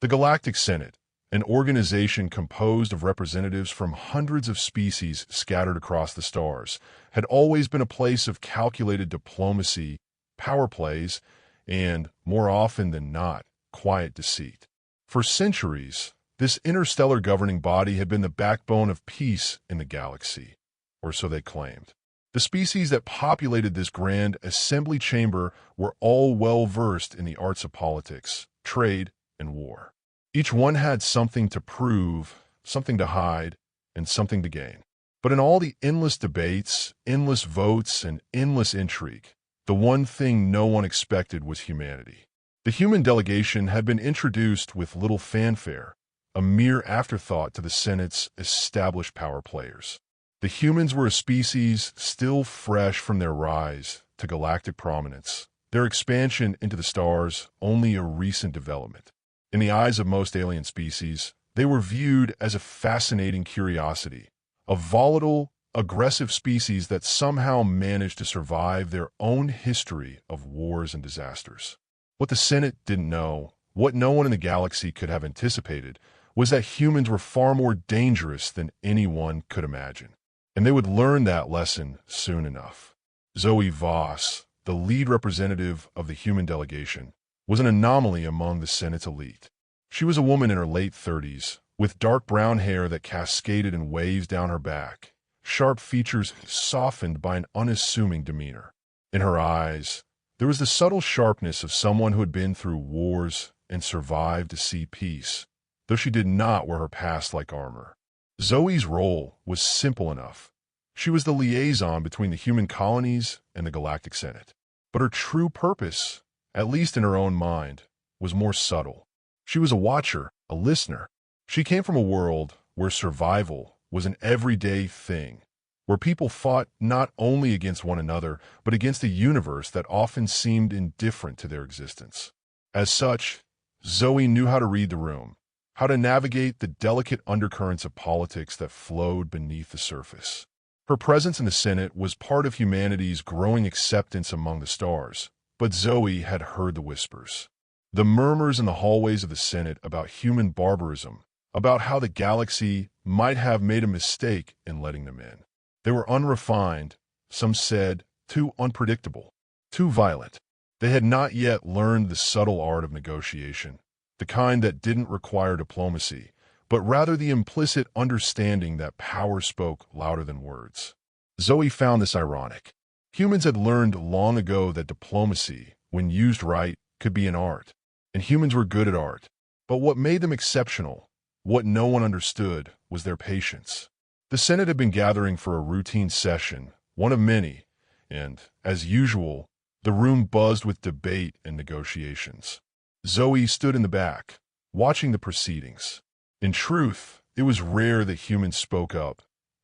The Galactic Senate, an organization composed of representatives from hundreds of species scattered across the stars, had always been a place of calculated diplomacy, power plays, and, more often than not, quiet deceit. For centuries, this interstellar governing body had been the backbone of peace in the galaxy, or so they claimed. The species that populated this grand assembly chamber were all well-versed in the arts of politics, trade, and war. Each one had something to prove, something to hide, and something to gain. But in all the endless debates, endless votes, and endless intrigue, the one thing no one expected was humanity. The human delegation had been introduced with little fanfare, a mere afterthought to the Senate's established power players. The humans were a species still fresh from their rise to galactic prominence, their expansion into the stars only a recent development. In the eyes of most alien species, they were viewed as a fascinating curiosity, a volatile, aggressive species that somehow managed to survive their own history of wars and disasters. What the Senate didn't know, what no one in the galaxy could have anticipated, was that humans were far more dangerous than anyone could imagine. And they would learn that lesson soon enough. Zoe Voss, the lead representative of the human delegation, was an anomaly among the Senate's elite. She was a woman in her late 30s, with dark brown hair that cascaded in waves down her back, sharp features softened by an unassuming demeanor. In her eyes, there was the subtle sharpness of someone who had been through wars and survived to see peace, though she did not wear her past like armor. Zoe's role was simple enough. She was the liaison between the human colonies and the Galactic Senate. But her true purpose, at least in her own mind, was more subtle. She was a watcher, a listener. She came from a world where survival was an everyday thing, where people fought not only against one another, but against a universe that often seemed indifferent to their existence. As such, Zoe knew how to read the room, how to navigate the delicate undercurrents of politics that flowed beneath the surface. Her presence in the Senate was part of humanity's growing acceptance among the stars, but Zoe had heard the whispers. The murmurs in the hallways of the Senate about human barbarism, about how the galaxy might have made a mistake in letting them in. They were unrefined, some said too unpredictable, too violent. They had not yet learned the subtle art of negotiation, the kind that didn't require diplomacy, but rather the implicit understanding that power spoke louder than words. Zoe found this ironic. Humans had learned long ago that diplomacy, when used right, could be an art, and humans were good at art. But what made them exceptional, what no one understood, was their patience. The Senate had been gathering for a routine session, one of many, and, as usual, the room buzzed with debate and negotiations. Zoe stood in the back, watching the proceedings. In truth, it was rare that humans spoke up.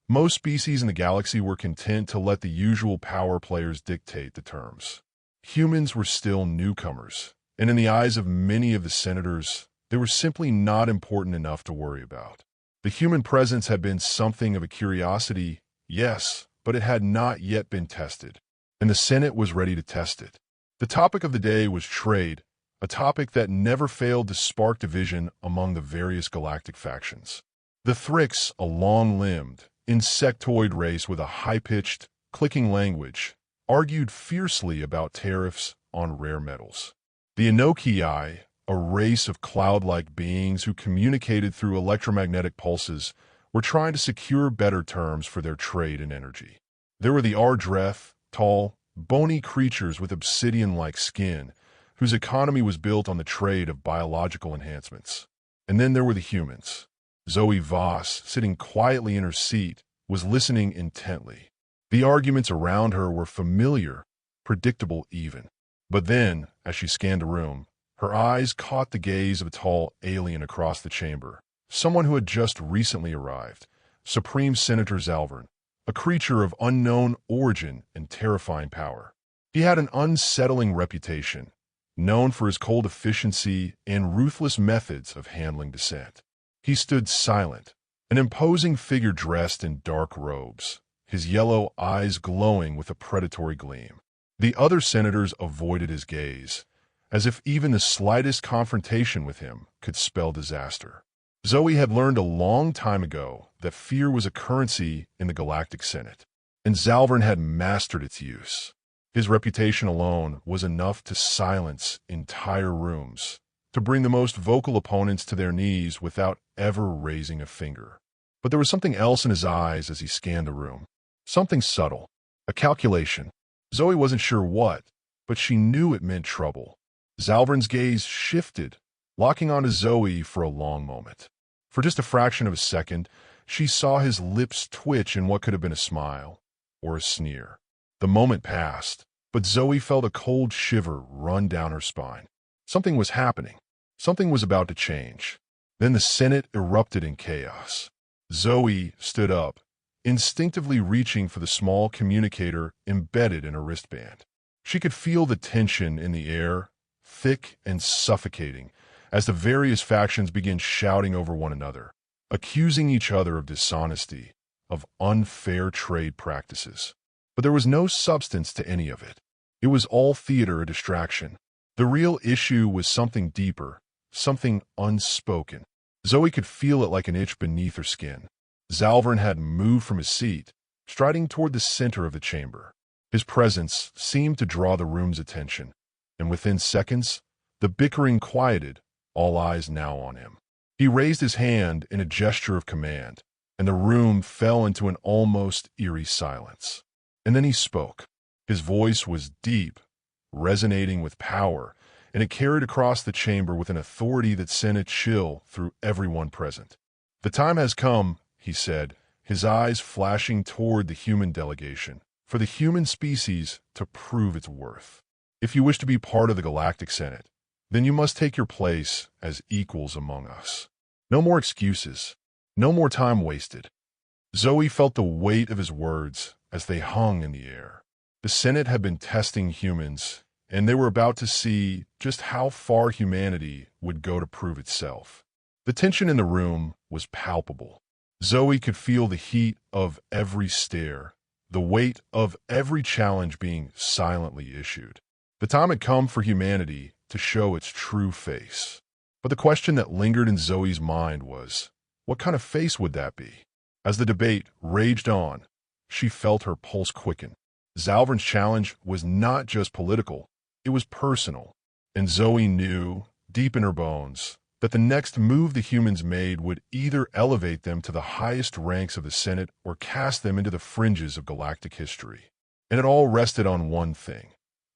Most species in the galaxy were content to let the usual power players dictate the terms. Humans were still newcomers, and in the eyes of many of the senators, they were simply not important enough to worry about. The human presence had been something of a curiosity, yes, but it had not yet been tested, and the Senate was ready to test it. The topic of the day was trade, a topic that never failed to spark division among the various galactic factions. The Thrix, a long-limbed, insectoid race with a high-pitched, clicking language, argued fiercely about tariffs on rare metals. The Enochii, a race of cloud-like beings who communicated through electromagnetic pulses, were trying to secure better terms for their trade and energy. There were the Ardreth, tall, bony creatures with obsidian-like skin, whose economy was built on the trade of biological enhancements. And then there were the humans. Zoe Voss, sitting quietly in her seat, was listening intently. The arguments around her were familiar, predictable even. But then, as she scanned the room, her eyes caught the gaze of a tall alien across the chamber, someone who had just recently arrived, Supreme Senator Zalvern, a creature of unknown origin and terrifying power. He had an unsettling reputation, known for his cold efficiency and ruthless methods of handling dissent. He stood silent, an imposing figure dressed in dark robes, his yellow eyes glowing with a predatory gleam. The other senators avoided his gaze, as if even the slightest confrontation with him could spell disaster. Zoe had learned a long time ago that fear was a currency in the Galactic Senate, and Zalvern had mastered its use. His reputation alone was enough to silence entire rooms, to bring the most vocal opponents to their knees without ever raising a finger. But there was something else in his eyes as he scanned the room. Something subtle. A calculation. Zoe wasn't sure what, but she knew it meant trouble. Zalvern's gaze shifted, locking onto Zoe for a long moment. For just a fraction of a second, she saw his lips twitch in what could have been a smile or a sneer. The moment passed, but Zoe felt a cold shiver run down her spine. Something was happening. Something was about to change. Then the Senate erupted in chaos. Zoe stood up, instinctively reaching for the small communicator embedded in her wristband. She could feel the tension in the air, thick and suffocating, as the various factions began shouting over one another, accusing each other of dishonesty, of unfair trade practices. But there was no substance to any of it. It was all theater, a distraction. The real issue was something deeper, something unspoken. Zoe could feel it like an itch beneath her skin. Zalvern had moved from his seat, striding toward the center of the chamber. His presence seemed to draw the room's attention, and within seconds, the bickering quieted, all eyes now on him. He raised his hand in a gesture of command, and the room fell into an almost eerie silence. And then he spoke. His voice was deep, resonating with power, and it carried across the chamber with an authority that sent a chill through everyone present. "The time has come," he said, his eyes flashing toward the human delegation, "for the human species to prove its worth. If you wish to be part of the Galactic Senate, then you must take your place as equals among us. No more excuses. No more time wasted." Zoe felt the weight of his words as they hung in the air. The Senate had been testing humans, and they were about to see just how far humanity would go to prove itself. The tension in the room was palpable. Zoe could feel the heat of every stare, the weight of every challenge being silently issued. The time had come for humanity to show its true face. But the question that lingered in Zoe's mind was, what kind of face would that be? As the debate raged on, she felt her pulse quicken. Zalvern's challenge was not just political, it was personal. And Zoe knew, deep in her bones, that the next move the humans made would either elevate them to the highest ranks of the Senate or cast them into the fringes of galactic history. And it all rested on one thing.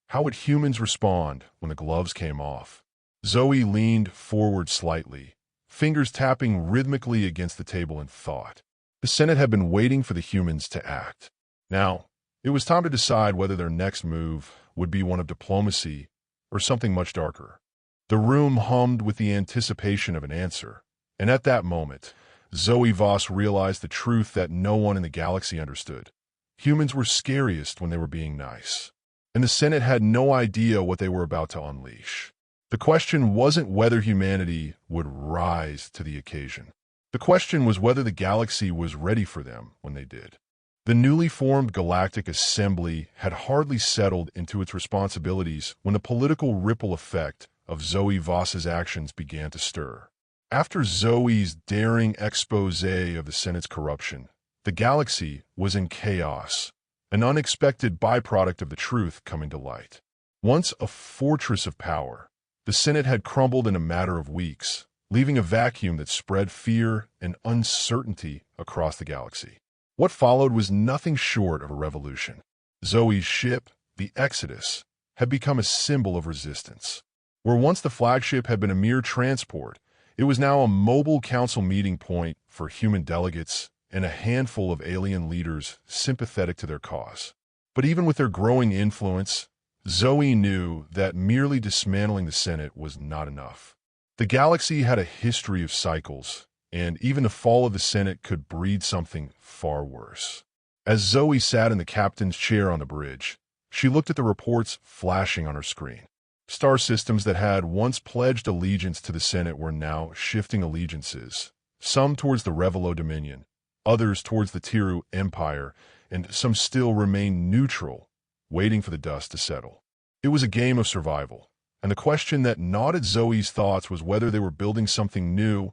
How would humans respond when the gloves came off? Zoe leaned forward slightly, fingers tapping rhythmically against the table in thought. The Senate had been waiting for the humans to act. Now, it was time to decide whether their next move would be one of diplomacy or something much darker. The room hummed with the anticipation of an answer, and at that moment, Zoe Voss realized the truth that no one in the galaxy understood. Humans were scariest when they were being nice, and the Senate had no idea what they were about to unleash. The question wasn't whether humanity would rise to the occasion. The question was whether the galaxy was ready for them when they did. The newly formed Galactic Assembly had hardly settled into its responsibilities when the political ripple effect of Zoe Voss's actions began to stir. After Zoe's daring expose of the Senate's corruption, the galaxy was in chaos, an unexpected byproduct of the truth coming to light. Once a fortress of power, the Senate had crumbled in a matter of weeks, leaving a vacuum that spread fear and uncertainty across the galaxy. What followed was nothing short of a revolution. Zoe's ship, the Exodus, had become a symbol of resistance. Where once the flagship had been a mere transport, it was now a mobile council meeting point for human delegates and a handful of alien leaders sympathetic to their cause. But even with their growing influence, Zoe knew that merely dismantling the Senate was not enough. The galaxy had a history of cycles, and even the fall of the Senate could breed something far worse. As Zoe sat in the captain's chair on the bridge, she looked at the reports flashing on her screen. Star systems that had once pledged allegiance to the Senate were now shifting allegiances, some towards the Revelo Dominion, others towards the Tiru Empire, and some still remained neutral, waiting for the dust to settle. It was a game of survival, And the question that gnawed at Zoe's thoughts was whether they were building something new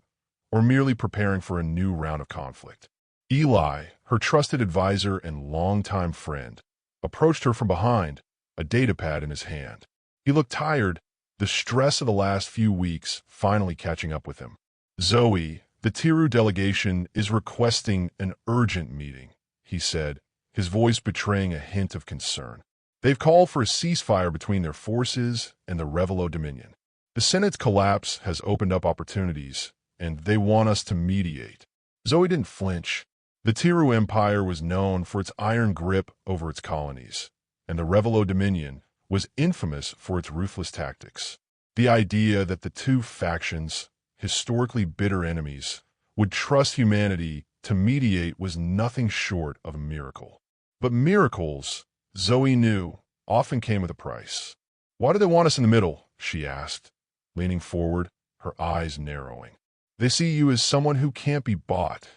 or merely preparing for a new round of conflict. Eli, her trusted advisor and longtime friend, approached her from behind, a datapad in his hand. He looked tired, the stress of the last few weeks finally catching up with him. "Zoe, the Tiru delegation is requesting an urgent meeting," he said, his voice betraying a hint of concern. "They've called for a ceasefire between their forces and the Revelo Dominion. The Senate's collapse has opened up opportunities, and they want us to mediate." Zoe didn't flinch. The Tiru Empire was known for its iron grip over its colonies, and the Revelo Dominion was infamous for its ruthless tactics. The idea that the two factions, historically bitter enemies, would trust humanity to mediate was nothing short of a miracle. But miracles, Zoe knew, often came with a price. "Why do they want us in the middle?" she asked, leaning forward, her eyes narrowing. "They see you as someone who can't be bought,"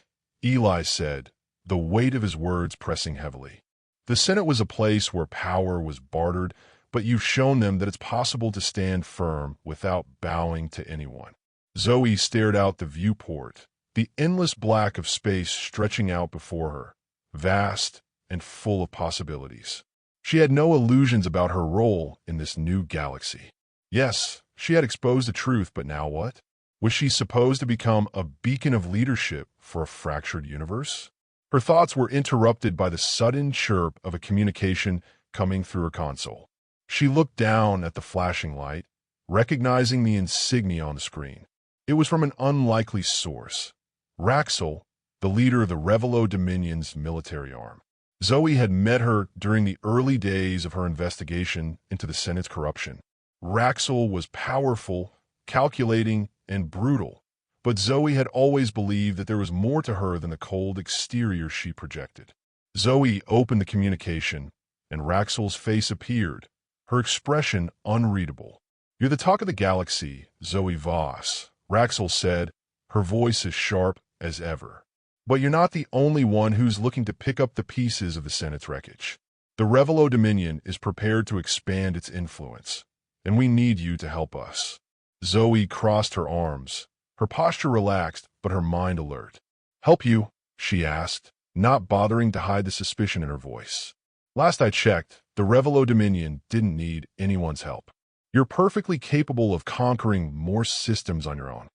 Eli said, the weight of his words pressing heavily. "The Senate was a place where power was bartered, but you've shown them that it's possible to stand firm without bowing to anyone." Zoe stared out the viewport, the endless black of space stretching out before her, vast and full of possibilities. She had no illusions about her role in this new galaxy. Yes, she had exposed the truth, but now what? Was she supposed to become a beacon of leadership for a fractured universe? Her thoughts were interrupted by the sudden chirp of a communication coming through her console. She looked down at the flashing light, recognizing the insignia on the screen. It was from an unlikely source. Raxel, the leader of the Revelo Dominion's military arm. Zoe had met her during the early days of her investigation into the Senate's corruption. Raxel was powerful, calculating, and brutal, but Zoe had always believed that there was more to her than the cold exterior she projected. Zoe opened the communication, and Raxel's face appeared, her expression unreadable. "You're the talk of the galaxy, Zoe Voss," Raxel said, her voice as sharp as ever. "But you're not the only one who's looking to pick up the pieces of the Senate's wreckage. The Revelo Dominion is prepared to expand its influence, and we need you to help us." Zoe crossed her arms, her posture relaxed but her mind alert. "Help you?" she asked, not bothering to hide the suspicion in her voice. "Last I checked, the Revelo Dominion didn't need anyone's help. You're perfectly capable of conquering more systems on your own."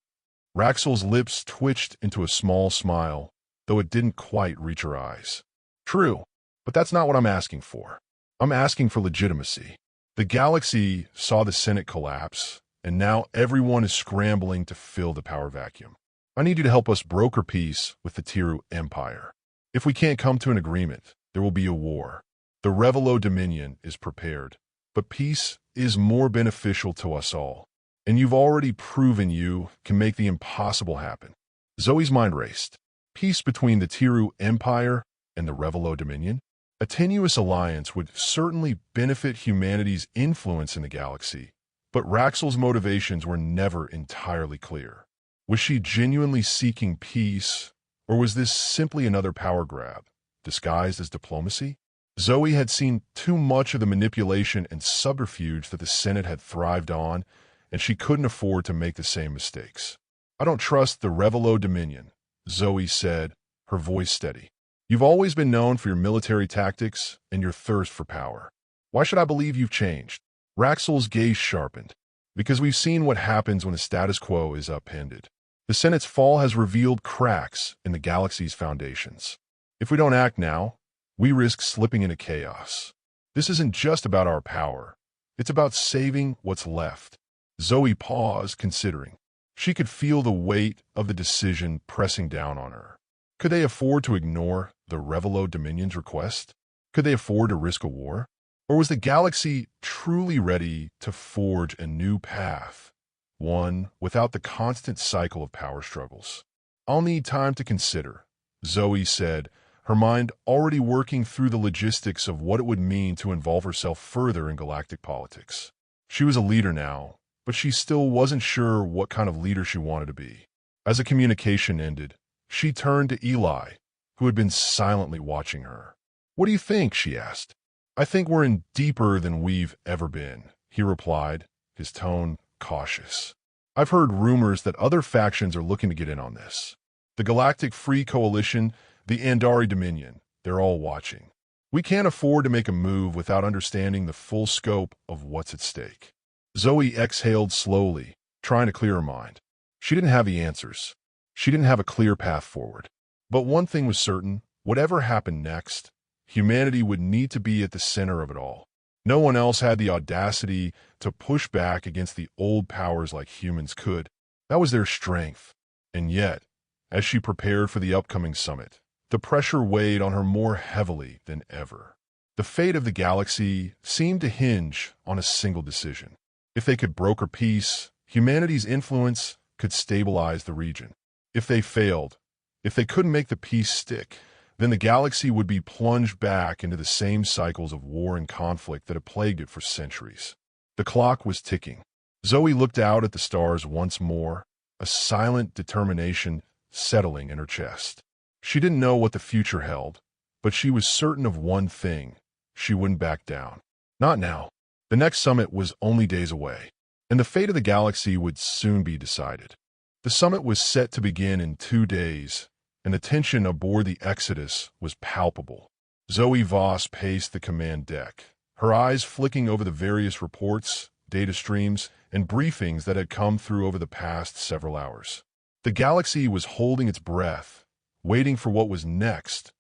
Raxel's lips twitched into a small smile, though it didn't quite reach her eyes. "True, but that's not what I'm asking for. I'm asking for legitimacy. The galaxy saw the Senate collapse, and now everyone is scrambling to fill the power vacuum. I need you to help us broker peace with the Tiru Empire. If we can't come to an agreement, there will be a war. The Revelo Dominion is prepared, but peace is more beneficial to us all, and you've already proven you can make the impossible happen." Zoe's mind raced. Peace between the Tiru Empire and the Revelo Dominion? A tenuous alliance would certainly benefit humanity's influence in the galaxy, but Raxel's motivations were never entirely clear. Was she genuinely seeking peace, or was this simply another power grab, disguised as diplomacy? Zoe had seen too much of the manipulation and subterfuge that the Senate had thrived on, and she couldn't afford to make the same mistakes. "I don't trust the Revelo Dominion," Zoe said, her voice steady. "You've always been known for your military tactics and your thirst for power. Why should I believe you've changed?" Raxel's gaze sharpened. "Because we've seen what happens when the status quo is upended. The Senate's fall has revealed cracks in the galaxy's foundations. If we don't act now, we risk slipping into chaos. This isn't just about our power. It's about saving what's left." Zoe paused, considering. She could feel the weight of the decision pressing down on her. Could they afford to ignore the Revelo Dominion's request? Could they afford to risk a war? Or was the galaxy truly ready to forge a new path, one without the constant cycle of power struggles? "I'll need time to consider," Zoe said, her mind already working through the logistics of what it would mean to involve herself further in galactic politics. She was a leader now, but she still wasn't sure what kind of leader she wanted to be. As the communication ended, she turned to Eli, who had been silently watching her. "What do you think?" she asked. "I think we're in deeper than we've ever been," he replied, his tone cautious. "I've heard rumors that other factions are looking to get in on this. The Galactic Free Coalition, the Andari Dominion, they're all watching. We can't afford to make a move without understanding the full scope of what's at stake." Zoe exhaled slowly, trying to clear her mind. She didn't have the answers. She didn't have a clear path forward. But one thing was certain: whatever happened next, humanity would need to be at the center of it all. No one else had the audacity to push back against the old powers like humans could. That was their strength. And yet, as she prepared for the upcoming summit, the pressure weighed on her more heavily than ever. The fate of the galaxy seemed to hinge on a single decision. If they could broker peace, humanity's influence could stabilize the region. If they failed, if they couldn't make the peace stick, then the galaxy would be plunged back into the same cycles of war and conflict that had plagued it for centuries. The clock was ticking. Zoe looked out at the stars once more, a silent determination settling in her chest. She didn't know what the future held, but she was certain of one thing: she wouldn't back down. Not now. The next summit was only days away, and the fate of the galaxy would soon be decided. The summit was set to begin in 2 days, and the tension aboard the Exodus was palpable. Zoe Voss paced the command deck, her eyes flicking over the various reports, data streams, and briefings that had come through over the past several hours. The galaxy was holding its breath, waiting for what was next,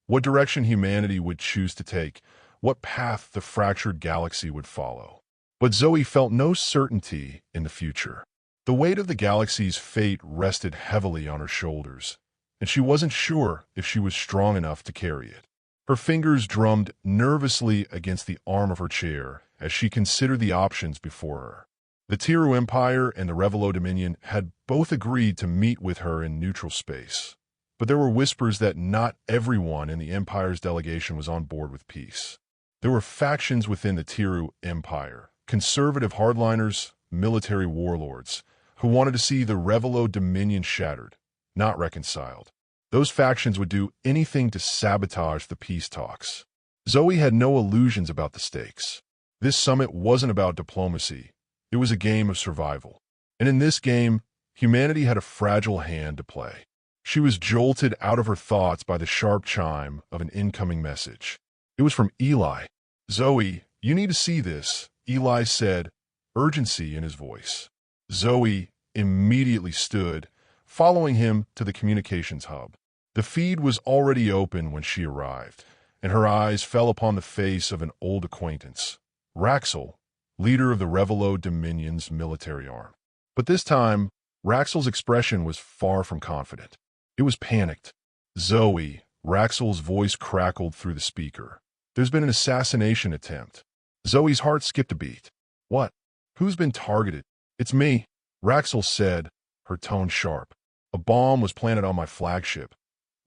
what direction humanity would choose to take, what path the fractured galaxy would follow. But Zoe felt no certainty in the future. The weight of the galaxy's fate rested heavily on her shoulders, and she wasn't sure if she was strong enough to carry it. Her fingers drummed nervously against the arm of her chair as she considered the options before her. The Tiru Empire and the Revelo Dominion had both agreed to meet with her in neutral space, but there were whispers that not everyone in the Empire's delegation was on board with peace. There were factions within the Tiru Empire, conservative hardliners, military warlords, who wanted to see the Revelo Dominion shattered, not reconciled. Those factions would do anything to sabotage the peace talks. Zoe had no illusions about the stakes. This summit wasn't about diplomacy. It was a game of survival. And in this game, humanity had a fragile hand to play. She was jolted out of her thoughts by the sharp chime of an incoming message. It was from Eli. "Zoe, you need to see this," Eli said, urgency in his voice. Zoe immediately stood, following him to the communications hub. The feed was already open when she arrived, and her eyes fell upon the face of an old acquaintance, Raxel, leader of the Revelo Dominion's military arm. But this time, Raxel's expression was far from confident. It was panicked. "Zoe," Raxel's voice crackled through the speaker. "There's been an assassination attempt." Zoe's heart skipped a beat. "What? Who's been targeted?" "It's me," Raxel said, her tone sharp. "A bomb was planted on my flagship,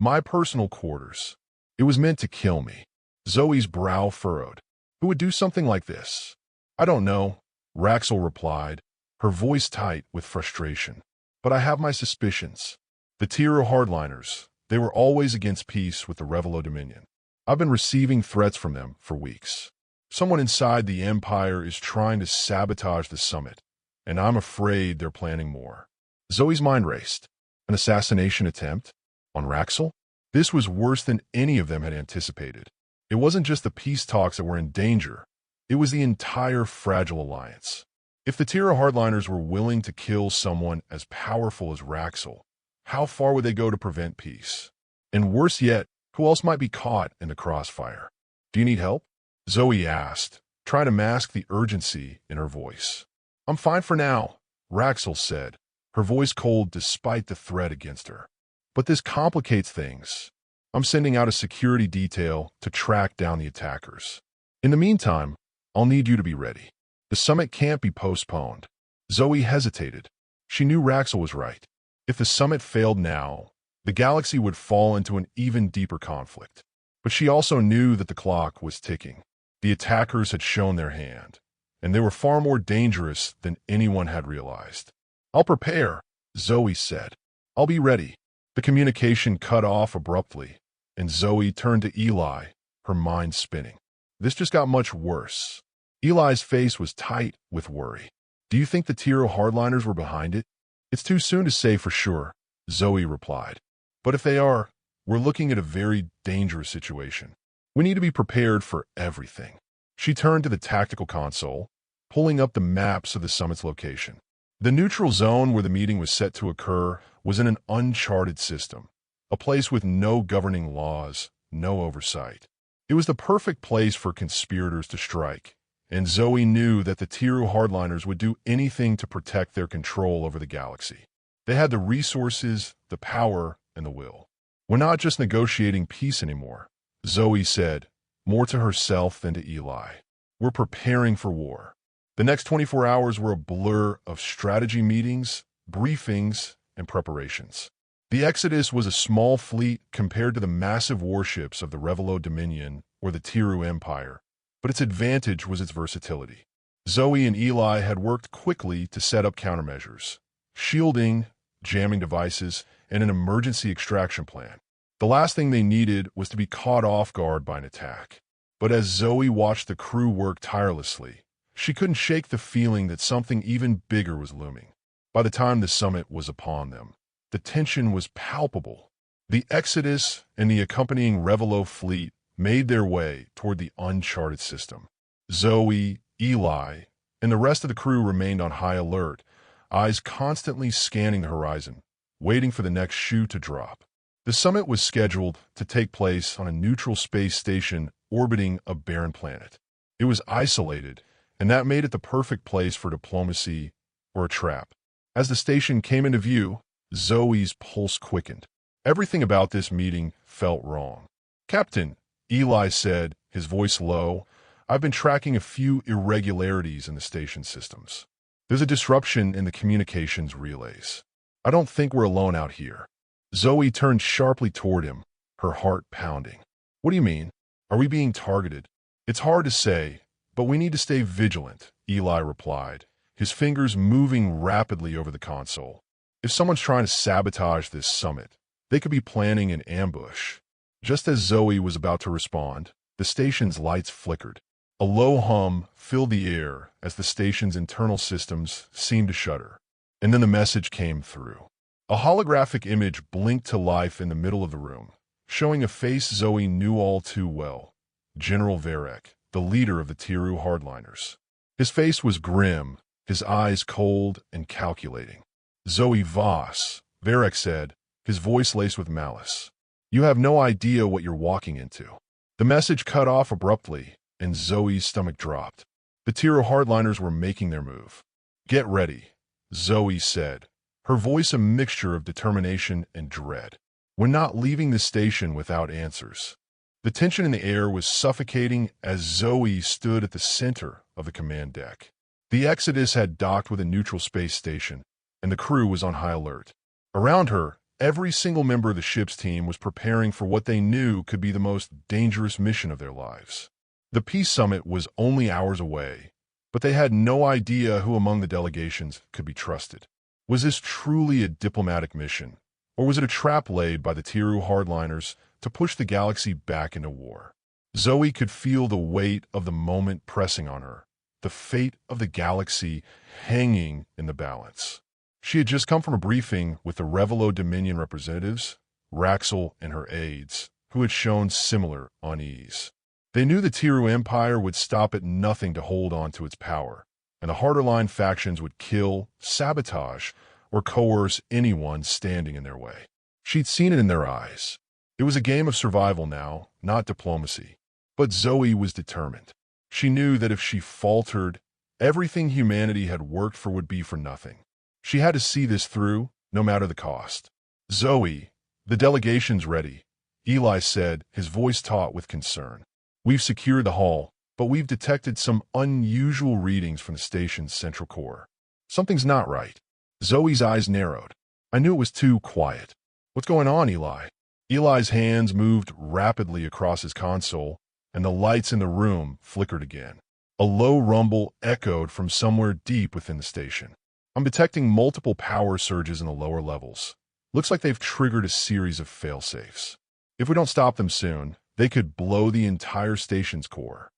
my personal quarters. It was meant to kill me." Zoe's brow furrowed. "Who would do something like this?" "I don't know," Raxel replied, her voice tight with frustration. "But I have my suspicions. The Tiru hardliners, they were always against peace with the Revelo Dominion. I've been receiving threats from them for weeks. Someone inside the Empire is trying to sabotage the summit, and I'm afraid they're planning more." Zoe's mind raced. An assassination attempt? On Raxel? This was worse than any of them had anticipated. It wasn't just the peace talks that were in danger. It was the entire fragile alliance. If the Tiru hardliners were willing to kill someone as powerful as Raxel, how far would they go to prevent peace? And worse yet, who else might be caught in the crossfire? "Do you need help?" Zoe asked, trying to mask the urgency in her voice. "I'm fine for now," Raxel said, her voice cold despite the threat against her. "But this complicates things. I'm sending out a security detail to track down the attackers. In the meantime, I'll need you to be ready. The summit can't be postponed." Zoe hesitated. She knew Raxel was right. If the summit failed now, the galaxy would fall into an even deeper conflict. But she also knew that the clock was ticking. The attackers had shown their hand, and they were far more dangerous than anyone had realized. "I'll prepare," Zoe said. "I'll be ready." The communication cut off abruptly, and Zoe turned to Eli, her mind spinning. This just got much worse. Eli's face was tight with worry. Do you think the Tiro hardliners were behind it? It's too soon to say for sure, Zoe replied. But if they are, we're looking at a very dangerous situation. We need to be prepared for everything. She turned to the tactical console, pulling up the maps of the summit's location. The neutral zone where the meeting was set to occur was in an uncharted system, a place with no governing laws, no oversight. It was the perfect place for conspirators to strike, and Zoe knew that the Tiro hardliners would do anything to protect their control over the galaxy. They had the resources, the power, and the will. We're not just negotiating peace anymore, Zoe said, more to herself than to Eli. We're preparing for war. The next 24 hours were a blur of strategy meetings, briefings, and preparations. The Exodus was a small fleet compared to the massive warships of the Revelo Dominion or the Tiro Empire, but its advantage was its versatility. Zoe and Eli had worked quickly to set up countermeasures, shielding, jamming devices, and an emergency extraction plan. The last thing they needed was to be caught off guard by an attack. But as Zoe watched the crew work tirelessly, she couldn't shake the feeling that something even bigger was looming. By the time the summit was upon them, the tension was palpable. The Exodus and the accompanying Revelo fleet made their way toward the uncharted system. Zoe, Eli, and the rest of the crew remained on high alert, eyes constantly scanning the horizon, waiting for the next shoe to drop. The summit was scheduled to take place on a neutral space station orbiting a barren planet. It was isolated, and that made it the perfect place for diplomacy or a trap. As the station came into view, Zoe's pulse quickened. Everything about this meeting felt wrong. "Captain," Eli said, his voice low, "I've been tracking a few irregularities in the station systems. There's a disruption in the communications relays. I don't think we're alone out here." Zoe turned sharply toward him, her heart pounding. "What do you mean? Are we being targeted?" "It's hard to say, but we need to stay vigilant," Eli replied, his fingers moving rapidly over the console. "If someone's trying to sabotage this summit, they could be planning an ambush." Just as Zoe was about to respond, the station's lights flickered. A low hum filled the air as the station's internal systems seemed to shudder. And then the message came through. A holographic image blinked to life in the middle of the room, showing a face Zoe knew all too well. General Varek, the leader of the Tiro hardliners. His face was grim, his eyes cold and calculating. "Zoe Voss," Varek said, his voice laced with malice. "You have no idea what you're walking into." The message cut off abruptly, and Zoe's stomach dropped. The Tiro hardliners were making their move. "Get ready," Zoe said, her voice a mixture of determination and dread. "We're not leaving the station without answers." The tension in the air was suffocating as Zoe stood at the center of the command deck. The Exodus had docked with a neutral space station, and the crew was on high alert. Around her, every single member of the ship's team was preparing for what they knew could be the most dangerous mission of their lives. The Peace Summit was only hours away, but they had no idea who among the delegations could be trusted. Was this truly a diplomatic mission, or was it a trap laid by the Tiro hardliners to push the galaxy back into war? Zoe could feel the weight of the moment pressing on her, the fate of the galaxy hanging in the balance. She had just come from a briefing with the Revelo Dominion representatives, Raxel and her aides, who had shown similar unease. They knew the Tiro Empire would stop at nothing to hold on to its power, and the harder-line factions would kill, sabotage, or coerce anyone standing in their way. She'd seen it in their eyes. It was a game of survival now, not diplomacy. But Zoe was determined. She knew that if she faltered, everything humanity had worked for would be for nothing. She had to see this through, no matter the cost. "Zoe, the delegation's ready," Eli said, his voice taut with concern. "We've secured the hall, but we've detected some unusual readings from the station's central core. Something's not right." Zoe's eyes narrowed. "I knew it was too quiet." "What's going on, Eli?" Eli's hands moved rapidly across his console, and the lights in the room flickered again. A low rumble echoed from somewhere deep within the station. "I'm detecting multiple power surges in the lower levels. Looks like they've triggered a series of failsafes. If we don't stop them soon, they could blow the entire station's core."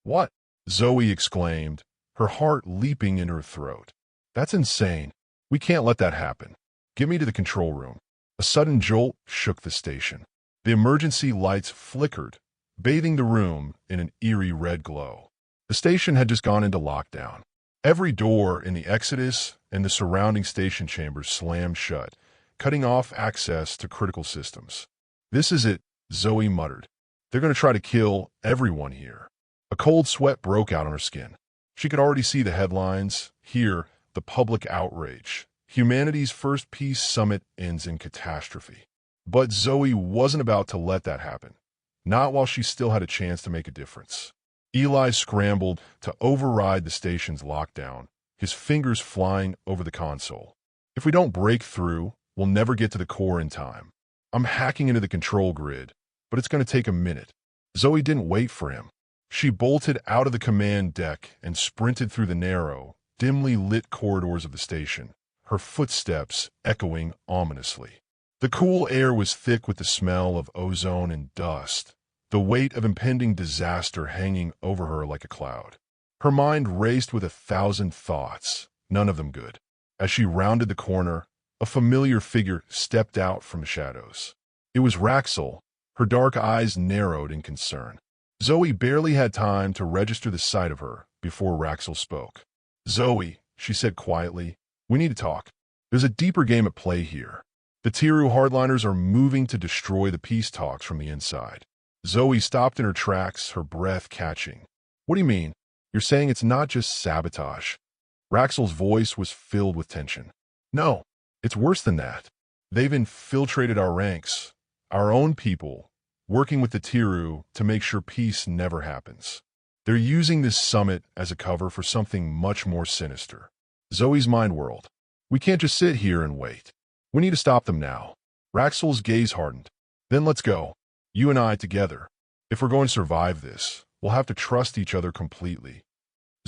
"What?" Zoe exclaimed, her heart leaping in her throat. That's insane. We can't let that happen. Get me to the control room. A sudden jolt shook the station. The emergency lights flickered, bathing the room in an eerie red glow. The station had just gone into lockdown. Every door in the Exodus and the surrounding station chambers slammed shut, cutting off access to critical systems. "This is it," Zoe muttered. "They're going to try to kill everyone here." A cold sweat broke out on her skin. She could already see the headlines, hear the public outrage. Humanity's first peace summit ends in catastrophe. But Zoe wasn't about to let that happen. Not while she still had a chance to make a difference. Eli scrambled to override the station's lockdown, his fingers flying over the console. "If we don't break through, we'll never get to the core in time. I'm hacking into the control grid, but it's going to take a minute." Zoe didn't wait for him. She bolted out of the command deck and sprinted through the narrow, dimly lit corridors of the station, her footsteps echoing ominously. The cool air was thick with the smell of ozone and dust, the weight of impending disaster hanging over her like a cloud. Her mind raced with 1,000 thoughts, none of them good. As she rounded the corner, a familiar figure stepped out from the shadows. It was Raxel, her dark eyes narrowed in concern. Zoe barely had time to register the sight of her before Raxel spoke. "Zoe," she said quietly, "we need to talk. There's a deeper game at play here. The Tiru hardliners are moving to destroy the peace talks from the inside." Zoe stopped in her tracks, her breath catching. "What do you mean? You're saying it's not just sabotage?" Raxel's voice was filled with tension. "No, it's worse than that. They've infiltrated our ranks, our own people, working with the Tiru to make sure peace never happens. They're using this summit as a cover for something much more sinister." Zoe's mind whirled. "We can't just sit here and wait. We need to stop them now." Raxel's gaze hardened. "Then let's go. You and I together. If we're going to survive this, we'll have to trust each other completely."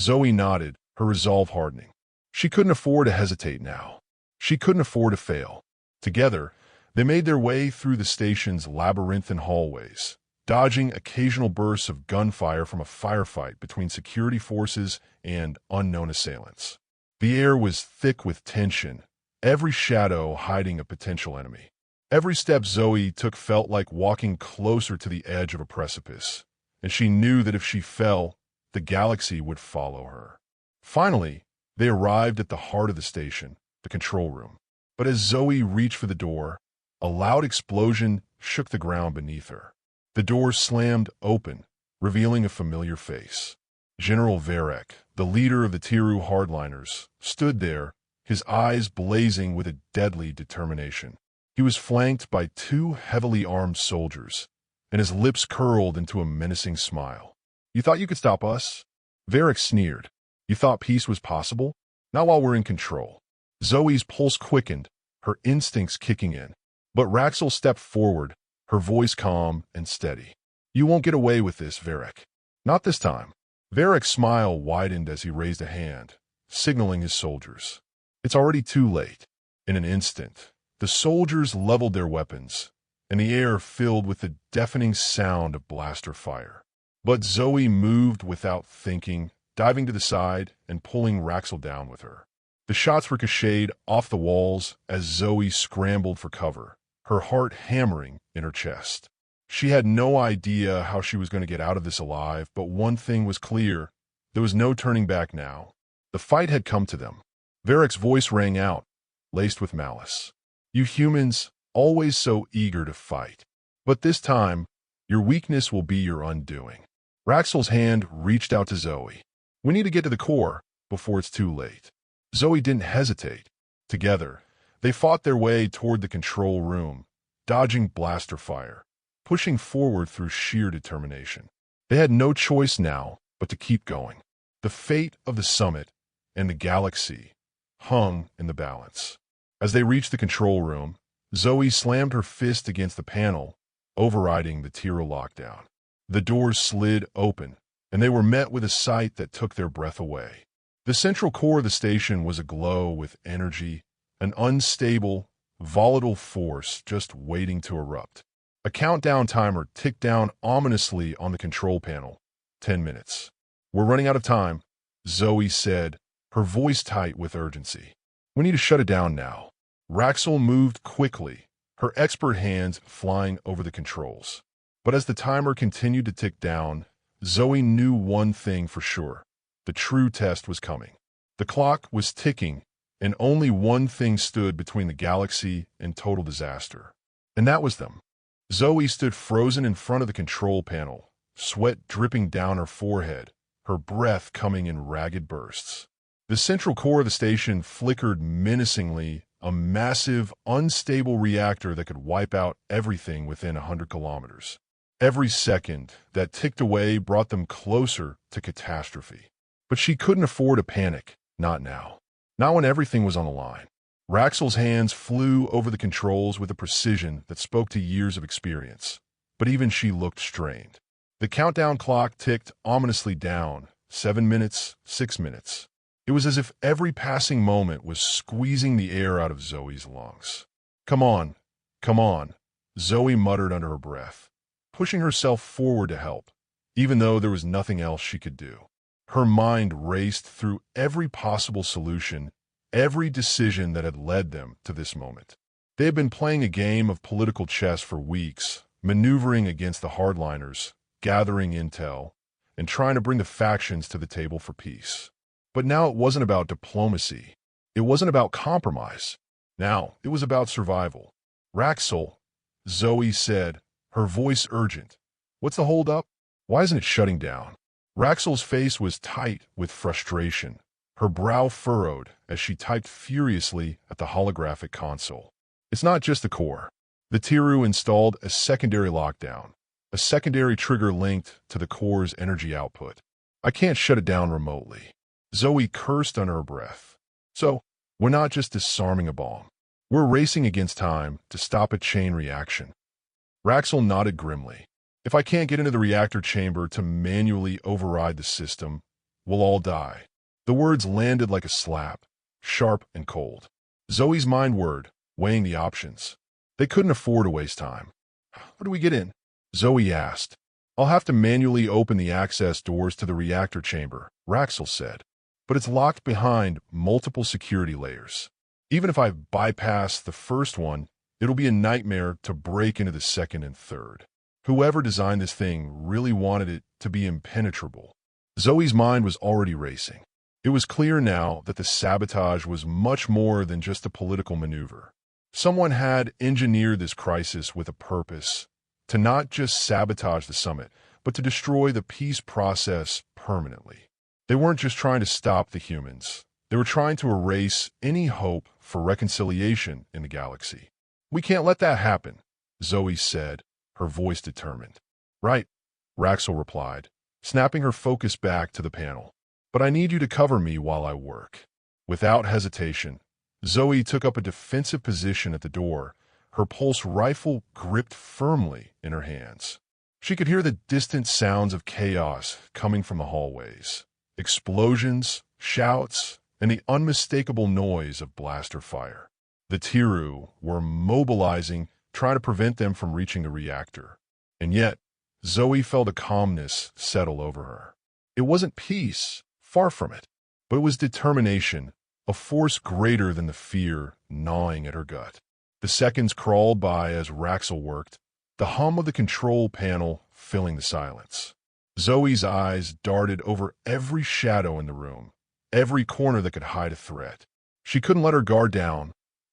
Zoe nodded, her resolve hardening. She couldn't afford to hesitate now. She couldn't afford to fail. Together, they made their way through the station's labyrinthine hallways, dodging occasional bursts of gunfire from a firefight between security forces and unknown assailants. The air was thick with tension, every shadow hiding a potential enemy. Every step Zoe took felt like walking closer to the edge of a precipice, and she knew that if she fell, the galaxy would follow her. Finally, they arrived at the heart of the station, the control room. But as Zoe reached for the door, a loud explosion shook the ground beneath her. The door slammed open, revealing a familiar face. General Varek, the leader of the Tiru hardliners, stood there, his eyes blazing with a deadly determination. He was flanked by 2 heavily armed soldiers, and his lips curled into a menacing smile. "You thought you could stop us?" Varek sneered. "You thought peace was possible? Not while we're in control." Zoe's pulse quickened, her instincts kicking in. But Raxel stepped forward, her voice calm and steady. "You won't get away with this, Varek. Not this time." Varek's smile widened as he raised a hand, signaling his soldiers. "It's already too late." In an instant, the soldiers leveled their weapons, and the air filled with the deafening sound of blaster fire. But Zoe moved without thinking, diving to the side and pulling Raxel down with her. The shots ricocheted off the walls as Zoe scrambled for cover, her heart hammering in her chest. She had no idea how she was going to get out of this alive, but one thing was clear. There was no turning back now. The fight had come to them. Varek's voice rang out, laced with malice. "You humans, always so eager to fight. But this time, your weakness will be your undoing." Raxel's hand reached out to Zoe. "We need to get to the core before it's too late." Zoe didn't hesitate. Together, they fought their way toward the control room, dodging blaster fire, pushing forward through sheer determination. They had no choice now but to keep going. The fate of the summit and the galaxy hung in the balance. As they reached the control room, Zoe slammed her fist against the panel, overriding the Tiru lockdown. The doors slid open, and they were met with a sight that took their breath away. The central core of the station was aglow with energy, an unstable, volatile force just waiting to erupt. A countdown timer ticked down ominously on the control panel. 10 minutes. "We're running out of time," Zoe said, her voice tight with urgency. "We need to shut it down now." Raxel moved quickly, her expert hands flying over the controls. But as the timer continued to tick down, Zoe knew one thing for sure. The true test was coming. The clock was ticking, and only one thing stood between the galaxy and total disaster. And that was them. Zoe stood frozen in front of the control panel, sweat dripping down her forehead, her breath coming in ragged bursts. The central core of the station flickered menacingly, a massive, unstable reactor that could wipe out everything within 100 kilometers. Every second that ticked away brought them closer to catastrophe. But she couldn't afford a panic, not now. Not when everything was on the line. Raxel's hands flew over the controls with a precision that spoke to years of experience. But even she looked strained. The countdown clock ticked ominously down, 7 minutes, 6 minutes. It was as if every passing moment was squeezing the air out of Zoe's lungs. Come on, Zoe muttered under her breath, pushing herself forward to help, even though there was nothing else she could do. Her mind raced through every possible solution, every decision that had led them to this moment. They had been playing a game of political chess for weeks, maneuvering against the hardliners, gathering intel, and trying to bring the factions to the table for peace. But now it wasn't about diplomacy. It wasn't about compromise. Now it was about survival. "Raxel," Zoe said, her voice urgent. "What's the holdup? Why isn't it shutting down?" Raxel's face was tight with frustration, her brow furrowed as she typed furiously at the holographic console. "It's not just the core. The Tiru installed a secondary lockdown, a secondary trigger linked to the core's energy output. I can't shut it down remotely." Zoe cursed under her breath. "So, we're not just disarming a bomb. We're racing against time to stop a chain reaction." Raxel nodded grimly. "If I can't get into the reactor chamber to manually override the system, we'll all die." The words landed like a slap, sharp and cold. Zoe's mind whirred, weighing the options. They couldn't afford to waste time. "How do we get in?" Zoe asked. "I'll have to manually open the access doors to the reactor chamber," Raxel said. "But it's locked behind multiple security layers. Even if I bypass the first one, it'll be a nightmare to break into the second and third. Whoever designed this thing really wanted it to be impenetrable." Zoe's mind was already racing. It was clear now that the sabotage was much more than just a political maneuver. Someone had engineered this crisis with a purpose, to not just sabotage the summit, but to destroy the peace process permanently. They weren't just trying to stop the humans. They were trying to erase any hope for reconciliation in the galaxy. "We can't let that happen," Zoe said, her voice determined. "Right," Raxel replied, snapping her focus back to the panel. "But I need you to cover me while I work." Without hesitation, Zoe took up a defensive position at the door, her pulse rifle gripped firmly in her hands. She could hear the distant sounds of chaos coming from the hallways. Explosions, shouts, and the unmistakable noise of blaster fire. The Tiru were mobilizing, trying to prevent them from reaching the reactor. And yet, Zoe felt a calmness settle over her. It wasn't peace, far from it, but it was determination, a force greater than the fear gnawing at her gut. The seconds crawled by as Raxel worked, the hum of the control panel filling the silence. Zoe's eyes darted over every shadow in the room, every corner that could hide a threat. She couldn't let her guard down,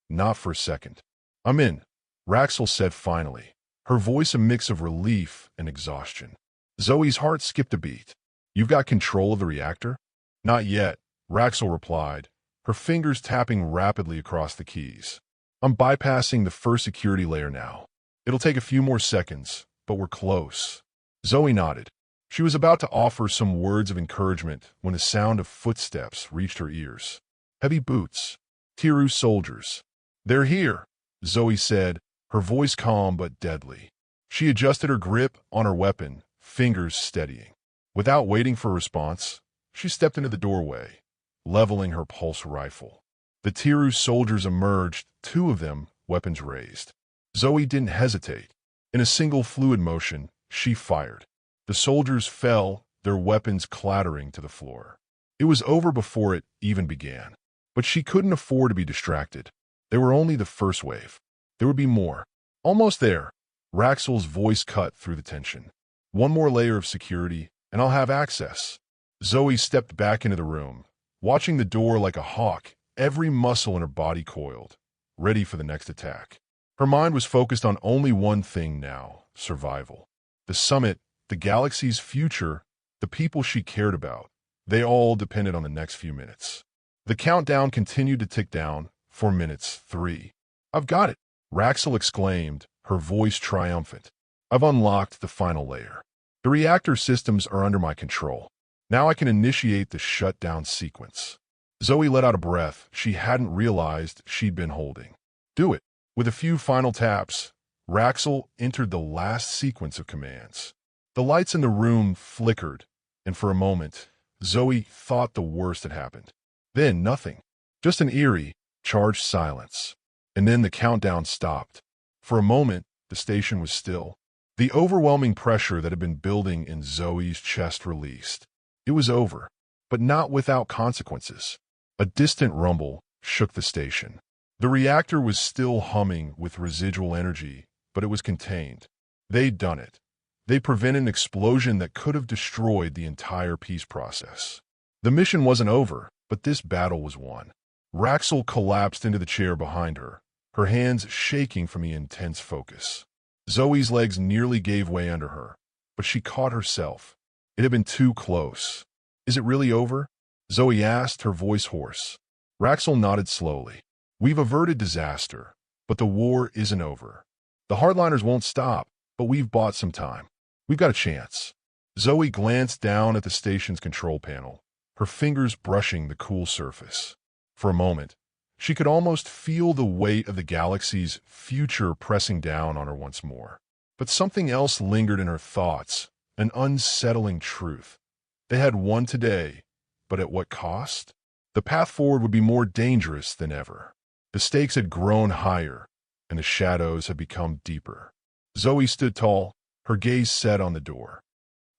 not for a second. "I'm in," Raxel said finally, her voice a mix of relief and exhaustion. Zoe's heart skipped a beat. "You've got control of the reactor?" "Not yet," Raxel replied, her fingers tapping rapidly across the keys. "I'm bypassing the first security layer now. It'll take a few more seconds, but we're close." Zoe nodded. She was about to offer some words of encouragement when the sound of footsteps reached her ears. Heavy boots. Tiru soldiers. "They're here," Zoe said, her voice calm but deadly. She adjusted her grip on her weapon, fingers steadying. Without waiting for a response, she stepped into the doorway, leveling her pulse rifle. The Tiru soldiers emerged, 2 of them, weapons raised. Zoe didn't hesitate. In a single fluid motion, she fired. The soldiers fell, their weapons clattering to the floor. It was over before it even began. But she couldn't afford to be distracted. They were only the first wave. There would be more. Almost there. Raxel's voice cut through the tension. One more layer of security, and I'll have access. Zoe stepped back into the room, watching the door like a hawk, every muscle in her body coiled, ready for the next attack. Her mind was focused on only one thing now: survival. The summit, the galaxy's future, the people she cared about, they all depended on the next few minutes. The countdown continued to tick down. 4 minutes, 3. I've got it, Raxel exclaimed, her voice triumphant. I've unlocked the final layer. The reactor systems are under my control. Now I can initiate the shutdown sequence. Zoe let out a breath she hadn't realized she'd been holding. Do it. With a few final taps, Raxel entered the last sequence of commands. The lights in the room flickered, and for a moment, Zoe thought the worst had happened. Then nothing. Just an eerie, charged silence. And then the countdown stopped. For a moment, the station was still. The overwhelming pressure that had been building in Zoe's chest released. It was over, but not without consequences. A distant rumble shook the station. The reactor was still humming with residual energy, but it was contained. They'd done it. They prevented an explosion that could have destroyed the entire peace process. The mission wasn't over, but this battle was won. Raxel collapsed into the chair behind her, her hands shaking from the intense focus. Zoe's legs nearly gave way under her, but she caught herself. It had been too close. Is it really over? Zoe asked, her voice hoarse. Raxel nodded slowly. We've averted disaster, but the war isn't over. The hardliners won't stop, but we've bought some time. We've got a chance. Zoe glanced down at the station's control panel, her fingers brushing the cool surface. For a moment, she could almost feel the weight of the galaxy's future pressing down on her once more. But something else lingered in her thoughts, an unsettling truth. They had won today, but at what cost? The path forward would be more dangerous than ever. The stakes had grown higher, and the shadows had become deeper. Zoe stood tall, her gaze set on the door.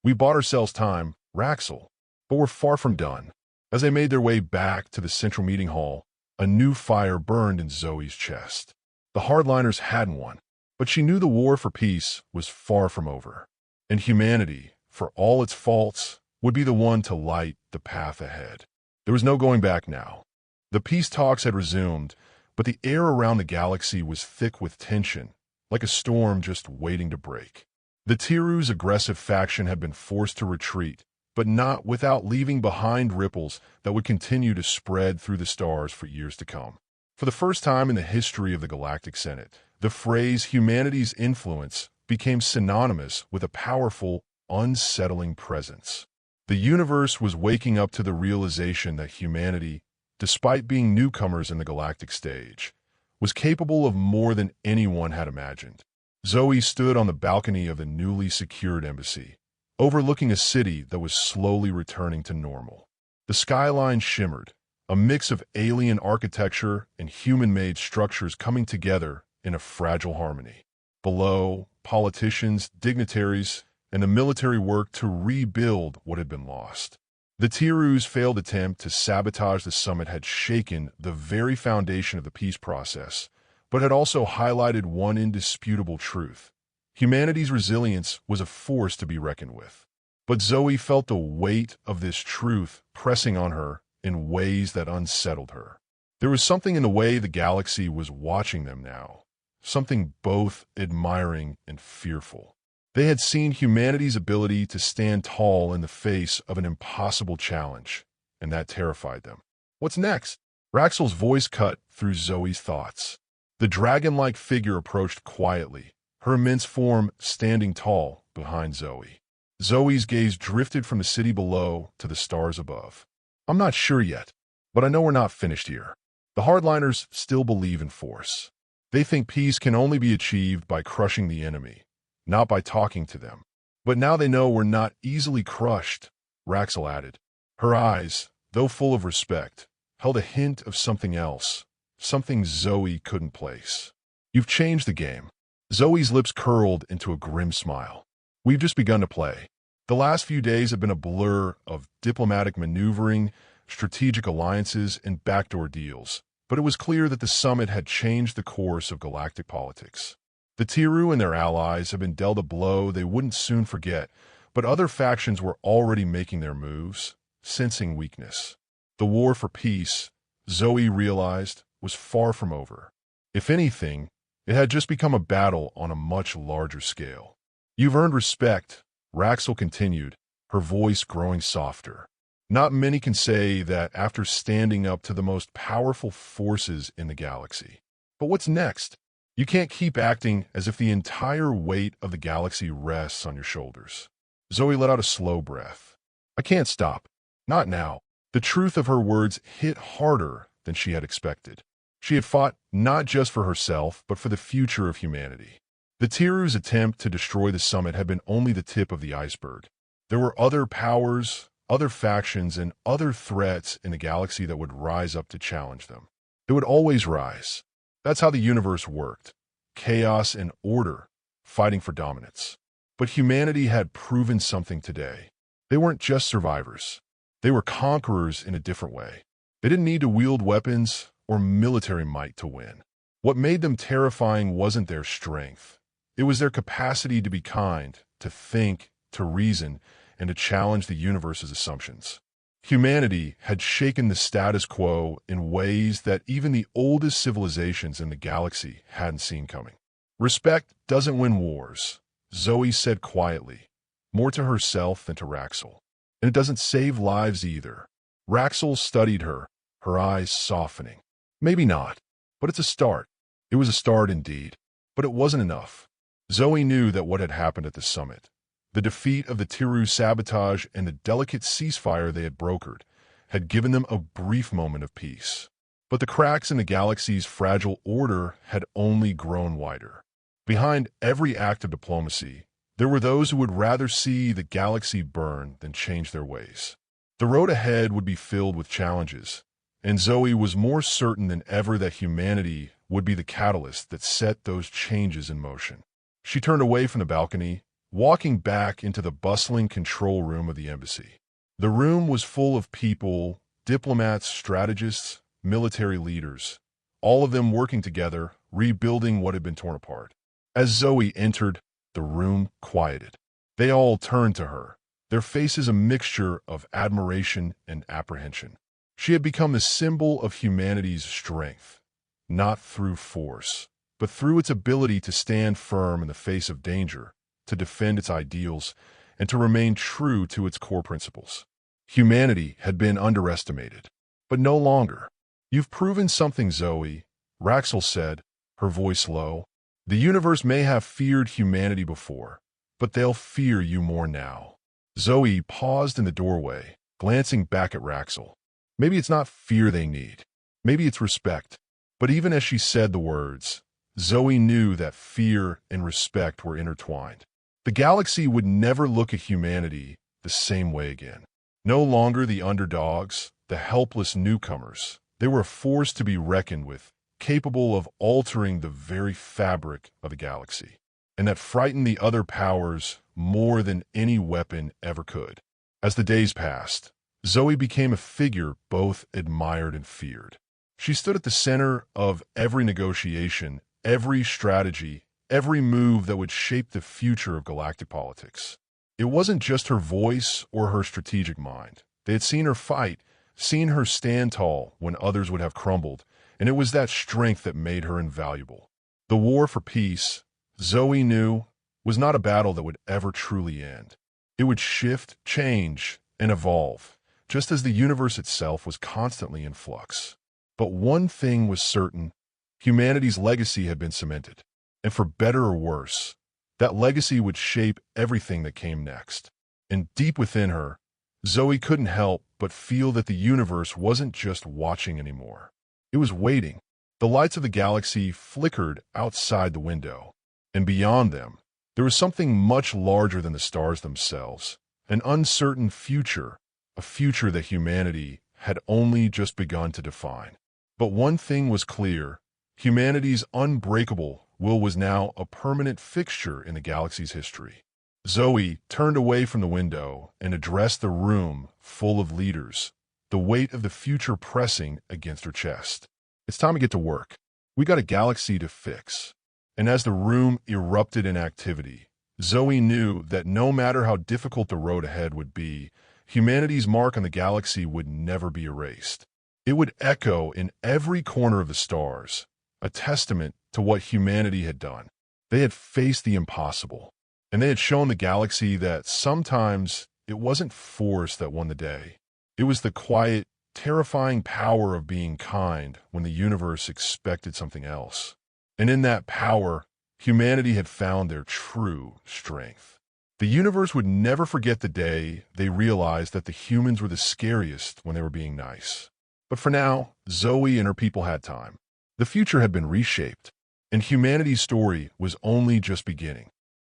We bought ourselves time, Raxel, but we're far from done. As they made their way back to the central meeting hall, a new fire burned in Zoe's chest. The hardliners hadn't won, but she knew the war for peace was far from over. And humanity, for all its faults, would be the one to light the path ahead. There was no going back now. The peace talks had resumed, but the air around the galaxy was thick with tension, like a storm just waiting to break. The Tiru's aggressive faction had been forced to retreat, but not without leaving behind ripples that would continue to spread through the stars for years to come. For the first time in the history of the Galactic Senate, the phrase humanity's influence became synonymous with a powerful, unsettling presence. The universe was waking up to the realization that humanity, despite being newcomers in the galactic stage, was capable of more than anyone had imagined. Zoe stood on the balcony of the newly secured embassy, overlooking a city that was slowly returning to normal. The skyline shimmered, a mix of alien architecture and human-made structures coming together in a fragile harmony. Below, politicians, dignitaries, and the military worked to rebuild what had been lost. The Tiru's failed attempt to sabotage the summit had shaken the very foundation of the peace process, but had also highlighted one indisputable truth. Humanity's resilience was a force to be reckoned with. But Zoe felt the weight of this truth pressing on her in ways that unsettled her. There was something in the way the galaxy was watching them now, something both admiring and fearful. They had seen humanity's ability to stand tall in the face of an impossible challenge, and that terrified them. What's next? Raxel's voice cut through Zoe's thoughts. The dragon-like figure approached quietly, her immense form standing tall behind Zoe. Zoe's gaze drifted from the city below to the stars above. I'm not sure yet, but I know we're not finished here. The hardliners still believe in force. They think peace can only be achieved by crushing the enemy, not by talking to them. But now they know we're not easily crushed, Raxel added. Her eyes, though full of respect, held a hint of something else, something Zoe couldn't place. You've changed the game. Zoe's lips curled into a grim smile. We've just begun to play. The last few days have been a blur of diplomatic maneuvering, strategic alliances, and backdoor deals, but it was clear that the summit had changed the course of galactic politics. The Tiru and their allies had been dealt a blow they wouldn't soon forget, but other factions were already making their moves, sensing weakness. The war for peace, Zoe realized, was far from over. If anything, it had just become a battle on a much larger scale. "You've earned respect," Raxel continued, her voice growing softer. "Not many can say that after standing up to the most powerful forces in the galaxy. But what's next? You can't keep acting as if the entire weight of the galaxy rests on your shoulders." Zoe let out a slow breath. "I can't stop. Not now." The truth of her words hit harder than she had expected. She had fought not just for herself, but for the future of humanity. The Tiru's attempt to destroy the summit had been only the tip of the iceberg. There were other powers, other factions, and other threats in the galaxy that would rise up to challenge them. They would always rise. That's how the universe worked. Chaos and order, fighting for dominance. But humanity had proven something today. They weren't just survivors. They were conquerors in a different way. They didn't need to wield weapons or military might to win. What made them terrifying wasn't their strength. It was their capacity to be kind, to think, to reason, and to challenge the universe's assumptions. Humanity had shaken the status quo in ways that even the oldest civilizations in the galaxy hadn't seen coming. "Respect doesn't win wars," Zoe said quietly, more to herself than to Raxel. "And it doesn't save lives either." Raxel studied her, her eyes softening. "Maybe not, but it's a start." It was a start indeed, but it wasn't enough. Zoe knew that what had happened at the summit, the defeat of the Tiru sabotage and the delicate ceasefire they had brokered, had given them a brief moment of peace. But the cracks in the galaxy's fragile order had only grown wider. Behind every act of diplomacy, there were those who would rather see the galaxy burn than change their ways. The road ahead would be filled with challenges, and Zoe was more certain than ever that humanity would be the catalyst that set those changes in motion. She turned away from the balcony, walking back into the bustling control room of the embassy. The room was full of people, diplomats, strategists, military leaders, all of them working together, rebuilding what had been torn apart. As Zoe entered, the room quieted. They all turned to her, their faces a mixture of admiration and apprehension. She had become the symbol of humanity's strength, not through force, but through its ability to stand firm in the face of danger, to defend its ideals, and to remain true to its core principles. Humanity had been underestimated, but no longer. "You've proven something, Zoe," Raxel said, her voice low. "The universe may have feared humanity before, but they'll fear you more now." Zoe paused in the doorway, glancing back at Raxel. Maybe it's not fear they need. Maybe it's respect. But even as she said the words, Zoe knew that fear and respect were intertwined. The galaxy would never look at humanity the same way again. No longer the underdogs, the helpless newcomers. They were a force to be reckoned with, capable of altering the very fabric of the galaxy, and that frightened the other powers more than any weapon ever could. As the days passed, Zoe became a figure both admired and feared. She stood at the center of every negotiation, every strategy, every move that would shape the future of galactic politics. It wasn't just her voice or her strategic mind. They had seen her fight, seen her stand tall when others would have crumbled, and it was that strength that made her invaluable. The war for peace, Zoe knew, was not a battle that would ever truly end. It would shift, change, and evolve, just as the universe itself was constantly in flux. But one thing was certain: humanity's legacy had been cemented. And for better or worse, that legacy would shape everything that came next. And deep within her, Zoe couldn't help but feel that the universe wasn't just watching anymore. It was waiting. The lights of the galaxy flickered outside the window, and beyond them, there was something much larger than the stars themselves, an uncertain future, a future that humanity had only just begun to define. But one thing was clear: humanity's unbreakable will was now a permanent fixture in the galaxy's history. Zoe turned away from the window and addressed the room full of leaders, the weight of the future pressing against her chest. It's time to get to work. We got a galaxy to fix. And as the room erupted in activity, Zoe knew that no matter how difficult the road ahead would be, humanity's mark on the galaxy would never be erased. It would echo in every corner of the stars, a testament to what humanity had done. They had faced the impossible, and they had shown the galaxy that sometimes it wasn't force that won the day. It was the quiet, terrifying power of being kind when the universe expected something else. And in that power, humanity had found their true strength. The universe would never forget the day they realized that the humans were the scariest when they were being nice. But for now, Zoe and her people had time. The future had been reshaped, and humanity's story was only just beginning.